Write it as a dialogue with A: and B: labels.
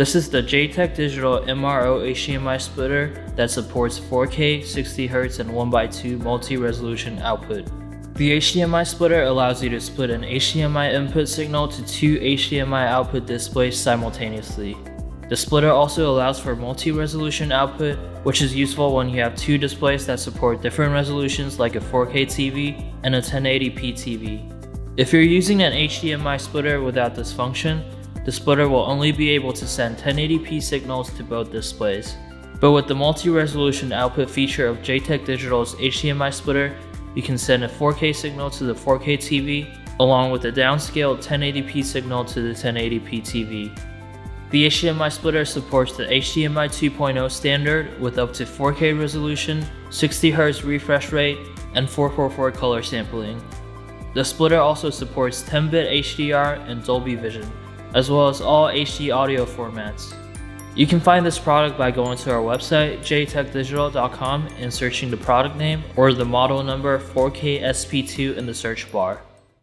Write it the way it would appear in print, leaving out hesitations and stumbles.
A: This is the JTECH Digital MRO HDMI splitter that supports 4K, 60Hz, and 1x2 multi-resolution output. The HDMI splitter allows you to split an HDMI input signal to two HDMI output displays simultaneously. The splitter also allows for multi-resolution output, which is useful when you have two displays that support different resolutions like a 4K TV and a 1080p TV. If you're using an HDMI splitter without this function, the splitter will only be able to send 1080p signals to both displays. But with the multi-resolution output feature of JTECH Digital's HDMI splitter, you can send a 4K signal to the 4K TV, along with a downscaled 1080p signal to the 1080p TV. The HDMI splitter supports the HDMI 2.0 standard with up to 4K resolution, 60Hz refresh rate, and 444 color sampling. The splitter also supports 10-bit HDR and Dolby Vision, as well as all HD audio formats. You can find this product by going to our website, jtechdigital.com, and searching the product name or the model number 4KSP2 in the search bar.